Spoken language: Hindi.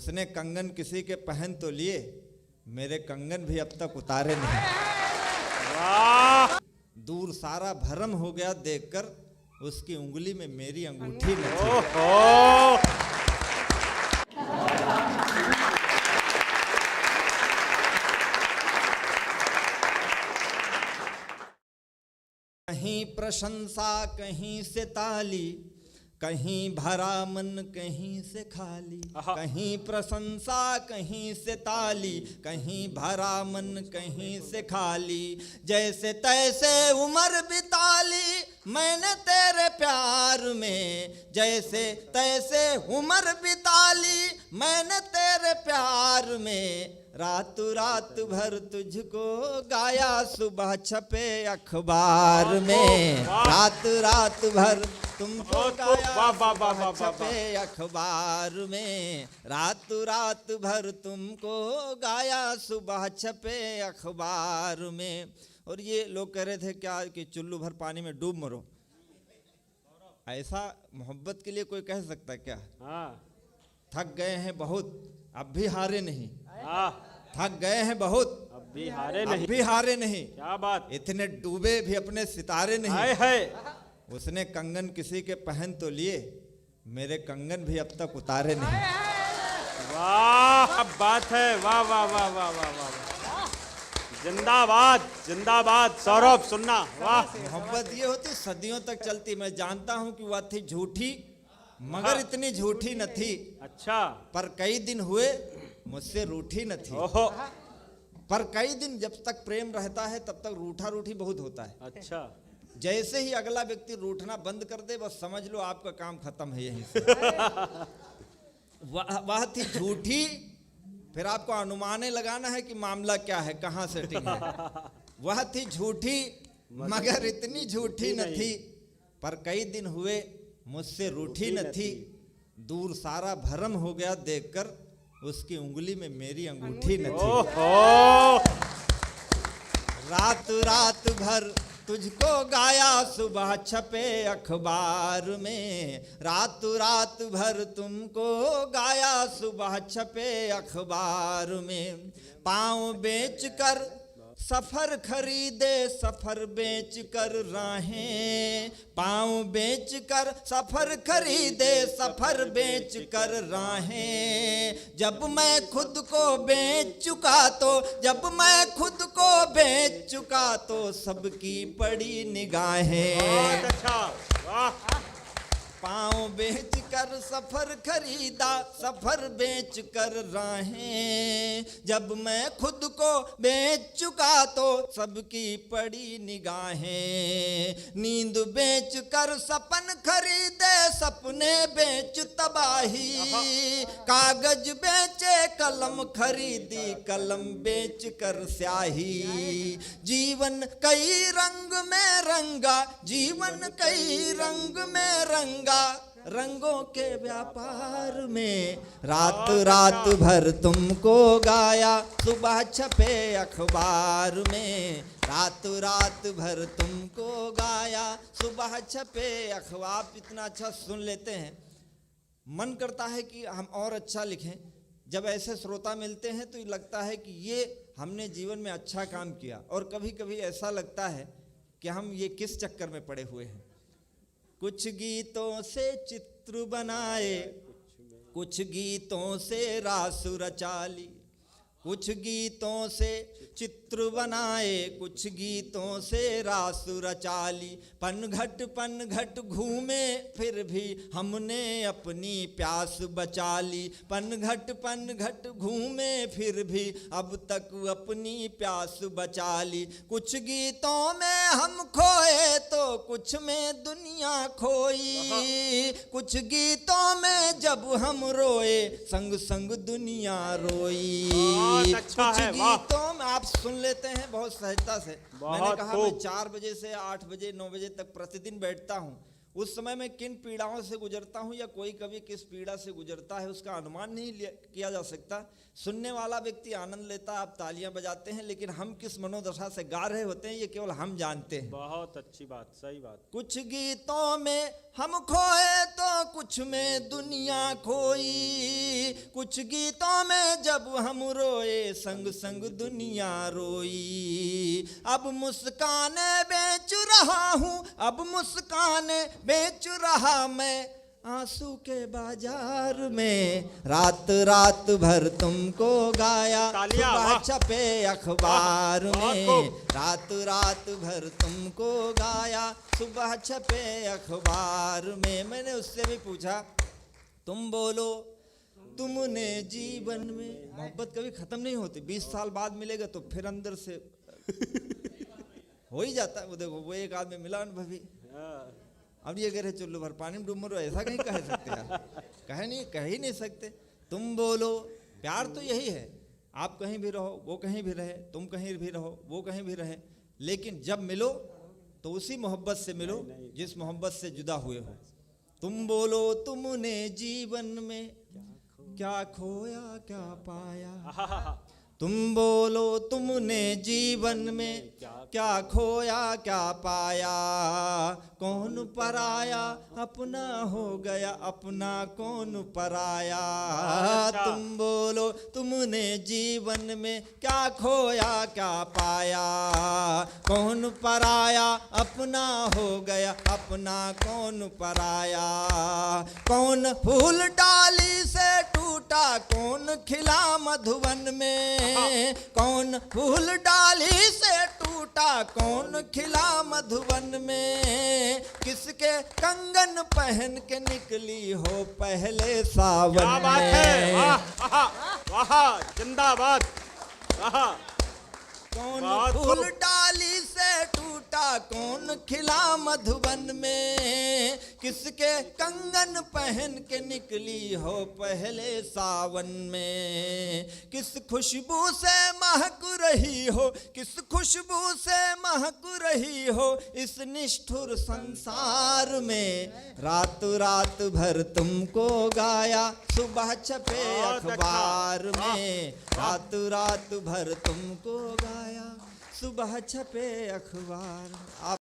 उसने कंगन किसी के पहन तो लिए, मेरे कंगन भी अब तक उतारे नहीं। वाह! दूर सारा भरम हो गया देखकर, उसकी उंगली में मेरी अंगूठी न थी। ओहो! कहीं प्रशंसा कहीं से ताली, कहीं भरा मन कहीं से खाली। कहीं प्रशंसा कहीं से ताली, कहीं भरा मन कहीं से खाली। जैसे तैसे उम्र बिताली मैंने तेरे प्यार में, जैसे तैसे उम्र बिताली मैंने तेरे प्यार में। रात रात भर तुझको गाया सुबह छपे अखबार में। रात रात भर तुमको गाया सुबह छपे अखबार में। रात रात भर तुमको गाया सुबह छपे अखबार में। और ये लोग कह रहे थे क्या कि चुल्लू भर पानी में डूब मरो। ऐसा मोहब्बत के लिए कोई कह सकता है क्या? हाँ। थक गए हैं बहुत अब भी हारे नहीं। हाँ। थक गए हैं बहुत अब भी हारे नहीं। अब भी हारे नहीं। क्या बात! इतने डूबे भी अपने सितारे नहीं। हाय हाय! उसने कंगन किसी के पहन तो लिए, मेरे कंगन भी अब तक उतारे नहीं। वाह! अब बात है। वाह वाह वाह वाह वाह वाह! जिंदाबाद जिंदाबाद। सौरभ सुनना। वाह! मोहब्बत ये होती सदियों तक चलती। मैं जानता हूं कि वह थी झूठी, मगर इतनी झूठी न थी। अच्छा। पर कई दिन हुए मुझसे रूठी न थी। ओहो! पर कई दिन जब तक प्रेम रहता है तब तक रूठा रूठी बहुत होता है। अच्छा। जैसे ही अगला व्यक्ति रूठना बंद कर दे बस समझ लो आपका काम खत्म है यहीं से। वह थी झूठी, फिर आपको अनुमाने लगाना है कि मामला क्या है, कहां सेटिंग है। वह थी झूठी मगर इतनी झूठी न थी, पर कई दिन हुए मुझसे रूठी न थी। दूर सारा भरम हो गया देखकर, उसकी उंगली में मेरी अंगूठी न थी। ओहो! रात रात भर तुझको गाया सुबह छपे अखबार में। रात रात भर तुमको गाया सुबह छपे अखबार में। पाँव बेच कर सफर खरीदे सफर बेच कर राहें। पाँव बेच कर सफर खरीदे सफर बेच कर राहें। जब मैं खुद को बेच चुका तो, जब मैं खुद को बेच चुका तो सबकी पड़ी निगाहें। अच्छा। वाह! पाँव बेच कर सफर खरीदा सफर बेच कर राहें। जब मैं खुद को बेच चुका तो सबकी पड़ी निगाहें। नींद बेच कर सपन खरीदे सपने बेच तबाही। कागज बेचे कलम खरीदी कलम बेच कर स्याही। जीवन कई रंग में रंगा, जीवन कई रंग में रंगा, रंगों के व्यापार में। रात रात भर तुमको गाया सुबह छपे अखबार में। रात रात भर तुमको गाया सुबह छपे अखबार। आप इतना अच्छा सुन लेते हैं, मन करता है कि हम और अच्छा लिखें। जब ऐसे श्रोता मिलते हैं तो लगता है कि ये हमने जीवन में अच्छा काम किया। और कभी कभी ऐसा लगता है कि हम ये किस चक्कर में पड़े हुए हैं। कुछ गीतों से चित्र बनाए, कुछ गीतों से रास रचा ली। कुछ गीतों से चित्र बनाए, कुछ गीतों से रास रचा ली। पनघट घूमे फिर भी हमने अपनी प्यास बचा ली। पनघट घूमे फिर भी अब तक अपनी प्यास बचा ली। कुछ गीतों में हम खोए तो कुछ में दुनिया खोई। कुछ गीतों में जब हम रोए संग संग दुनिया रोई। अच्छा कुछ है। वाह! गीतों में आप सुन लेते हैं बहुत सहजता से। मैंने कहा मैं खूब। 4 बजे से 8 बजे 9 बजे तक प्रतिदिन बैठता हूँ। उस समय मैं किन पीड़ाओं से गुजरता हूं या कोई कवि किस पीड़ा से गुजरता है उसका अनुमान नहीं किया जा सकता। सुनने वाला व्यक्ति आनंद लेता, आप तालियां बजाते हैं, लेकिन हम किस मनोदशा से गा रहे होते हैं ये केवल हम जानते हैं। बहुत अच्छी बात, सही बात। कुछ गीतों में हम खोए तो कुछ में दुनिया खोई, कुछ गीतों में जब हम रोए संग संग दुनिया रोई। अब मुस्काने बेच रहा हूँ, अब मुस्काने बेच रहा मैं आंसू के बाजार में। रात रात भर तुमको गाया, तालियां, सुबह वाह। छपे अखबार बहुत में। खूब। रात रात भर तुमको गाया, सुबह छपे अखबार में। मैंने उससे भी पूछा, तुम बोलो तुमने जीवन में। मोहब्बत कभी खत्म नहीं होती, 20 साल बाद मिलेगा तो फिर अंदर से हो ही जाता है। वो देखो, वो एक आदमी मिला अनुभवी, अब ये कह रहे चुल्लू भर पानी में डूब मरो, ऐसा कहीं कह सकते यार? कह ही नहीं सकते। तुम बोलो, प्यार तो यही है, आप कहीं भी रहो वो कहीं भी रहे, तुम कहीं भी रहो वो कहीं भी रहे, लेकिन जब मिलो तो उसी मोहब्बत से मिलो जिस मोहब्बत से जुदा हुए हो। तुम बोलो तुमने जीवन में क्या खोया क्या पाया। तुम बोलो तुमने जीवन में क्या खोया क्या पाया। कौन पराया अपना हो गया, अपना कौन पराया। तुम बोलो तुमने जीवन में क्या खोया क्या पाया। कौन पराया अपना हो गया, अपना कौन पराया। कौन फूल डाली से टूटा, कौन खिला मधुवन में। कौन फूल डाली से टूटा, कौन खिला मधुवन में। किसके कंगन पहन के निकली हो पहले सावन में। क्या बात है, वाह वाह, जिंदाबाद, वाह। कौन बहुत फूल खूब। डाली से टूटा, कौन खिला मधुबन में। किसके कंगन पहन के निकली हो पहले सावन में। किस खुशबू से महक रही हो, किस खुशबू से महक रही हो इस निष्ठुर संसार में। रात रात भर तुमको गाया, सुबह छपे बहुत अच्छा। अखबार में। रात रात भर तुमको गाया, सुबह छपे अखबार। आप